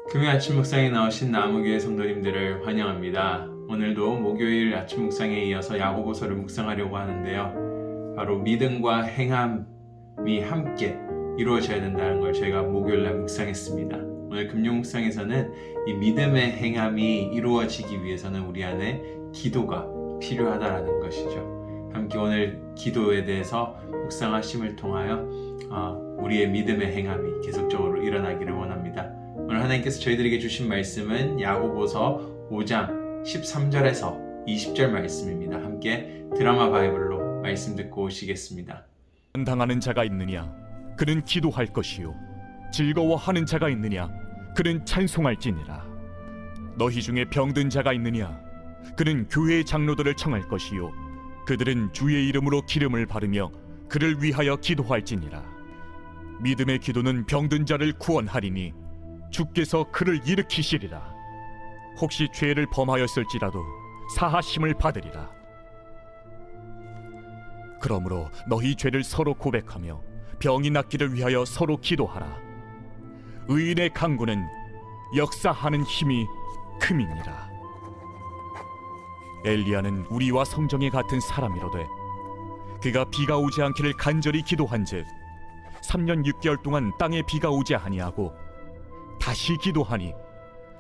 금요 아침 묵상에 나오신 나무교회 성도님들을 환영합니다. 오늘도 목요일 아침 묵상에 이어서 야고보서를 묵상하려고 하는데요. 바로 믿음과 행함이 함께 이루어져야 된다는 걸 저희가 목요일날 묵상했습니다. 오늘 금요 묵상에서는 이 믿음의 행함이 이루어지기 위해서는 우리 안에 기도가 필요하다는 것이죠. 함께 오늘 기도에 대해서 묵상하심을 통하여 우리의 믿음의 행함이 계속적으로 일어나기를 원합니다. 오늘 하나님께서 저희들에게 주신 말씀은 야고보서 5장 13절에서 20절 말씀입니다. 함께 드라마 바이블로 말씀 듣고 오시겠습니다. 당하는 자가 있느냐 그는 기도할 것이요 즐거워하는 자가 있느냐 그는 찬송할지니라. 너희 중에 병든 자가 있느냐 그는 교회의 장로들을 청할 것이요 그들은 주의 이름으로 기름을 바르며 그를 위하여 기도할지니라. 믿음의 기도는 병든 자를 구원하리니 주께서 그를 일으키시리라. 혹시 죄를 범하였을지라도 사하심을 받으리라. 그러므로 너희 죄를 서로 고백하며 병이 낫기를 위하여 서로 기도하라. 의인의 강구는 역사하는 힘이 큼이니라. 엘리야는 우리와 성정이 같은 사람이로되 그가 비가 오지 않기를 간절히 기도한즉 3년 6개월 동안 땅에 비가 오지 아니하고 다시 기도하니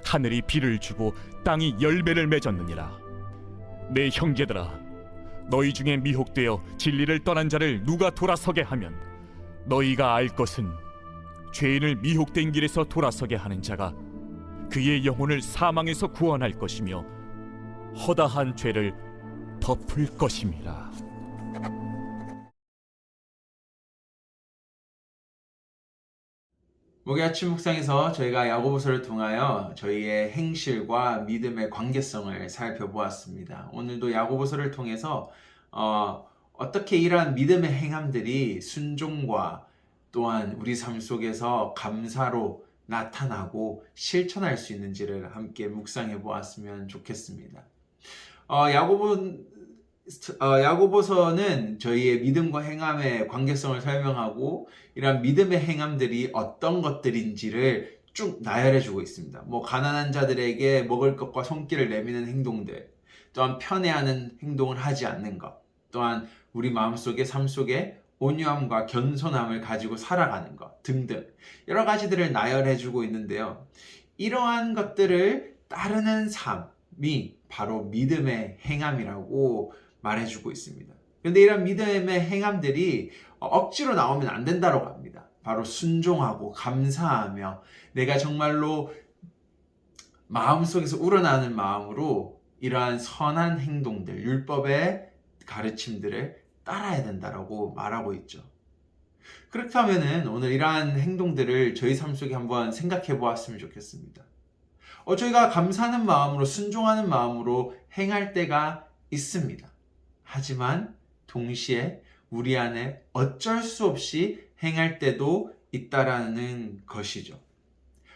하늘이 비를 주고 땅이 열매를 맺었느니라. 내 형제들아, 너희 중에 미혹되어 진리를 떠난 자를 누가 돌아서게 하면 너희가 알 것은 죄인을 미혹된 길에서 돌아서게 하는 자가 그의 영혼을 사망에서 구원할 것이며 허다한 죄를 덮을 것임이라. 목요 아침 묵상에서 저희가 야고보서를 통하여 저희의 행실과 믿음의 관계성을 살펴보았습니다. 오늘도 야고보서를 통해서 어떻게 이러한 믿음의 행함들이 순종과 또한 우리 삶 속에서 감사로 나타나고 실천할 수 있는지를 함께 묵상해 보았으면 좋겠습니다. 야고보서는 저희의 믿음과 행함의 관계성을 설명하고 이러한 믿음의 행함들이 어떤 것들인지를 쭉 나열해 주고 있습니다. 가난한 자들에게 먹을 것과 손길을 내미는 행동들, 또한 편애하는 행동을 하지 않는 것, 또한 우리 마음속에 삶 속에 온유함과 겸손함을 가지고 살아가는 것 등등 여러 가지들을 나열해 주고 있는데요. 이러한 것들을 따르는 삶이 바로 믿음의 행함이라고 말해주고 있습니다. 그런데 이런 믿음의 행함들이 억지로 나오면 안 된다고 합니다. 바로 순종하고 감사하며 내가 정말로 마음속에서 우러나는 마음으로 이러한 선한 행동들, 율법의 가르침들을 따라야 된다고 말하고 있죠. 그렇다면 오늘 이러한 행동들을 저희 삶 속에 한번 생각해 보았으면 좋겠습니다. 저희가 감사하는 마음으로 순종하는 마음으로 행할 때가 있습니다. 하지만 동시에 우리 안에 어쩔 수 없이 행할 때도 있다라는 것이죠.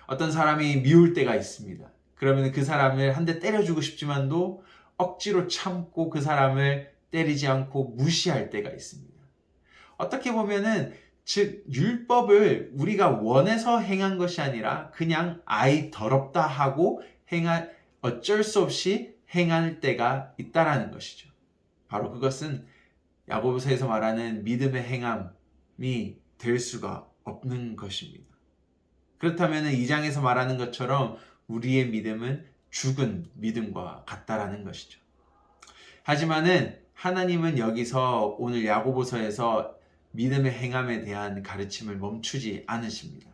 어떤 사람이 미울 때가 있습니다. 그러면 그 사람을 한 대 때려주고 싶지만도 억지로 참고 그 사람을 때리지 않고 무시할 때가 있습니다. 어떻게 보면은 즉 율법을 우리가 원해서 행한 것이 아니라 그냥 아이 더럽다 하고 어쩔 수 없이 행할 때가 있다라는 것이죠. 바로 그것은 야고보서에서 말하는 믿음의 행함이 될 수가 없는 것입니다. 그렇다면 2장에서 말하는 것처럼 우리의 믿음은 죽은 믿음과 같다라는 것이죠. 하지만은 하나님은 여기서 오늘 야고보서에서 믿음의 행함에 대한 가르침을 멈추지 않으십니다.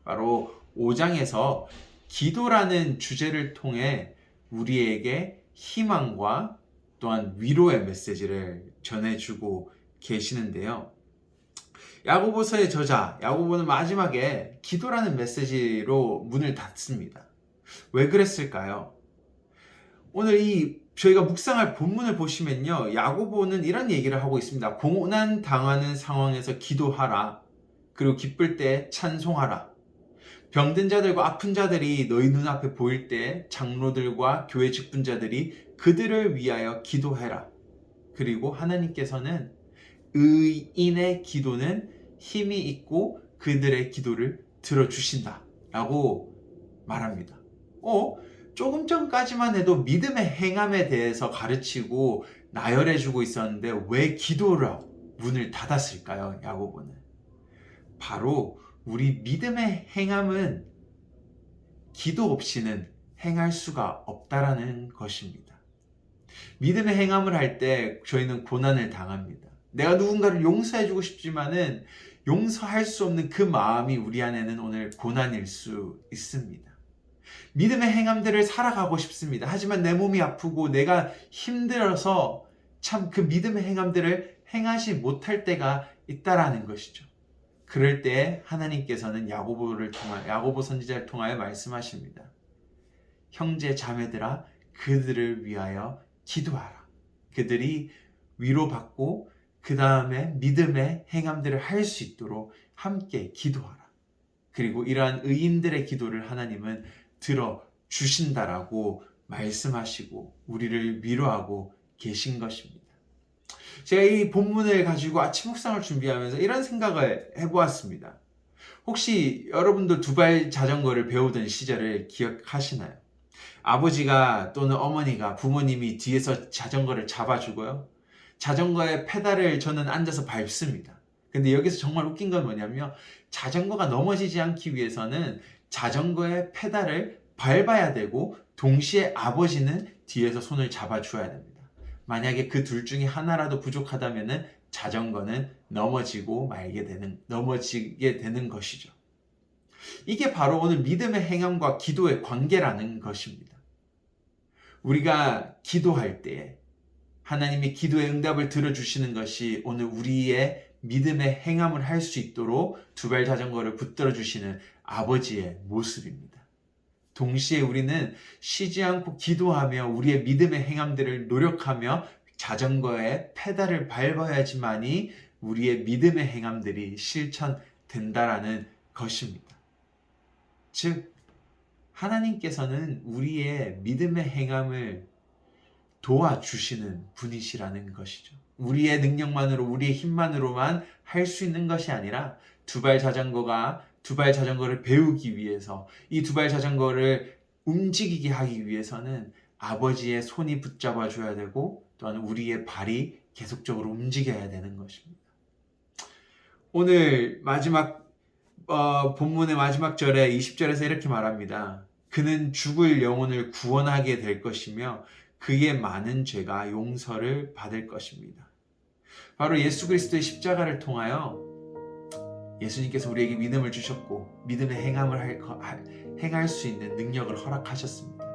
바로 5장에서 기도라는 주제를 통해 우리에게 희망과 또한 위로의 메시지를 전해주고 계시는데요. 야고보서의 저자 야고보는 마지막에 기도라는 메시지로 문을 닫습니다. 왜 그랬을까요? 오늘 저희가 묵상할 본문을 보시면요, 야고보는 이런 얘기를 하고 있습니다. 고난 당하는 상황에서 기도하라. 그리고 기쁠 때 찬송하라. 병든 자들과 아픈 자들이 너희 눈앞에 보일 때 장로들과 교회 직분자들이 그들을 위하여 기도해라. 그리고 하나님께서는 의인의 기도는 힘이 있고 그들의 기도를 들어주신다 라고 말합니다. 조금 전까지만 해도 믿음의 행함에 대해서 가르치고 나열해주고 있었는데 왜 기도로 문을 닫았을까요? 야고보는 바로 우리 믿음의 행함은 기도 없이는 행할 수가 없다라는 것입니다. 믿음의 행함을 할 때 저희는 고난을 당합니다. 내가 누군가를 용서해주고 싶지만은 용서할 수 없는 그 마음이 우리 안에는 오늘 고난일 수 있습니다. 믿음의 행함들을 살아가고 싶습니다. 하지만 내 몸이 아프고 내가 힘들어서 참 그 믿음의 행함들을 행하지 못할 때가 있다라는 것이죠. 그럴 때 하나님께서는 야고보 선지자를 통하여 말씀하십니다. 형제 자매들아 그들을 위하여 기도하라. 그들이 위로받고 그 다음에 믿음의 행함들을 할 수 있도록 함께 기도하라. 그리고 이러한 의인들의 기도를 하나님은 들어주신다라고 말씀하시고 우리를 위로하고 계신 것입니다. 제가 이 본문을 가지고 아침 묵상을 준비하면서 이런 생각을 해보았습니다. 혹시 여러분도 두발 자전거를 배우던 시절을 기억하시나요? 아버지가 또는 어머니가 부모님이 뒤에서 자전거를 잡아주고요. 자전거의 페달을 저는 앉아서 밟습니다. 근데 여기서 정말 웃긴 건 뭐냐면 자전거가 넘어지지 않기 위해서는 자전거의 페달을 밟아야 되고 동시에 아버지는 뒤에서 손을 잡아줘야 됩니다. 만약에 그 둘 중에 하나라도 부족하다면 자전거는 넘어지게 되는 것이죠. 이게 바로 오늘 믿음의 행함과 기도의 관계라는 것입니다. 우리가 기도할 때에 하나님이 기도의 응답을 들어주시는 것이 오늘 우리의 믿음의 행함을 할 수 있도록 두발 자전거를 붙들어 주시는 아버지의 모습입니다. 동시에 우리는 쉬지 않고 기도하며 우리의 믿음의 행함들을 노력하며 자전거의 페달을 밟아야지만이 우리의 믿음의 행함들이 실천된다라는 것입니다. 즉 하나님께서는 우리의 믿음의 행함을 도와주시는 분이시라는 것이죠. 우리의 능력만으로 우리의 힘만으로만 할 수 있는 것이 아니라 두발 자전거를 배우기 위해서 이 두발 자전거를 움직이게 하기 위해서는 아버지의 손이 붙잡아 줘야 되고 또한 우리의 발이 계속적으로 움직여야 되는 것입니다. 오늘 마지막 본문의 마지막 절에 20절에서 이렇게 말합니다. 그는 죽을 영혼을 구원하게 될 것이며 그의 많은 죄가 용서를 받을 것입니다. 바로 예수 그리스도의 십자가를 통하여 예수님께서 우리에게 믿음을 주셨고 믿음의 행할 수 있는 능력을 허락하셨습니다.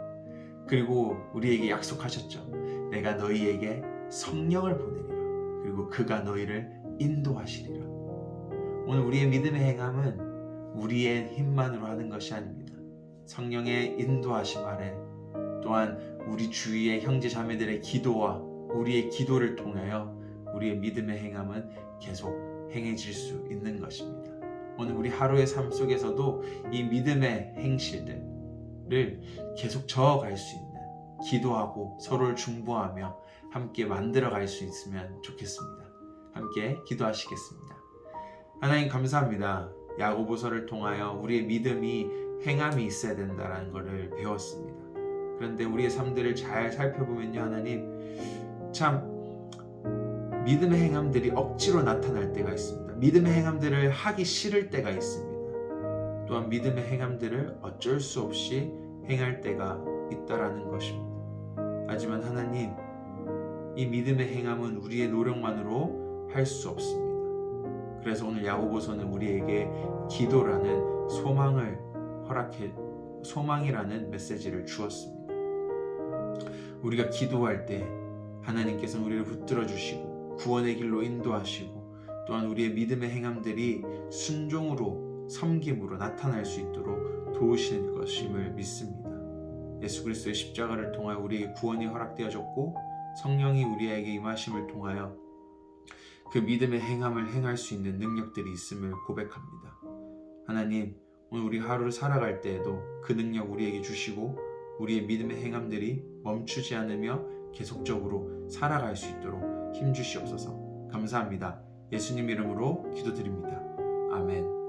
그리고 우리에게 약속하셨죠. 내가 너희에게 성령을 보내리라. 그리고 그가 너희를 인도하시리라. 오늘 우리의 믿음의 행함은 우리의 힘만으로 하는 것이 아닙니다. 성령의 인도하심 아래 또한 우리 주위의 형제 자매들의 기도와 우리의 기도를 통하여 우리의 믿음의 행함은 계속 행해질 수 있는 것입니다. 오늘 우리 하루의 삶 속에서도 이 믿음의 행실들을 계속 저어갈 수 있는 기도하고 서로를 중보하며 함께 만들어갈 수 있으면 좋겠습니다. 함께 기도하시겠습니다. 하나님 감사합니다. 야고보서를 통하여 우리의 믿음이 행함이 있어야 된다는 것을 배웠습니다. 그런데 우리의 삶들을 잘 살펴보면요, 하나님 참 믿음의 행함들이 억지로 나타날 때가 있습니다. 믿음의 행함들을 하기 싫을 때가 있습니다. 또한 믿음의 행함들을 어쩔 수 없이 행할 때가 있다라는 것입니다. 하지만 하나님, 이 믿음의 행함은 우리의 노력만으로 할 수 없습니다. 그래서 오늘 야고보서는 우리에게 기도라는 소망이라는 메시지를 주었습니다. 우리가 기도할 때 하나님께서는 우리를 붙들어 주시고 구원의 길로 인도하시고 또한 우리의 믿음의 행함들이 순종으로 섬김으로 나타날 수 있도록 도우시는 것임을 믿습니다. 예수 그리스도의 십자가를 통하여 우리에게 구원이 허락되어졌고 성령이 우리에게 임하심을 통하여 그 믿음의 행함을 행할 수 있는 능력들이 있음을 고백합니다. 하나님, 오늘 우리 하루를 살아갈 때에도 그 능력 우리에게 주시고 우리의 믿음의 행함들이 멈추지 않으며 계속적으로 살아갈 수 있도록 힘주시옵소서. 감사합니다. 예수님 이름으로 기도드립니다. 아멘.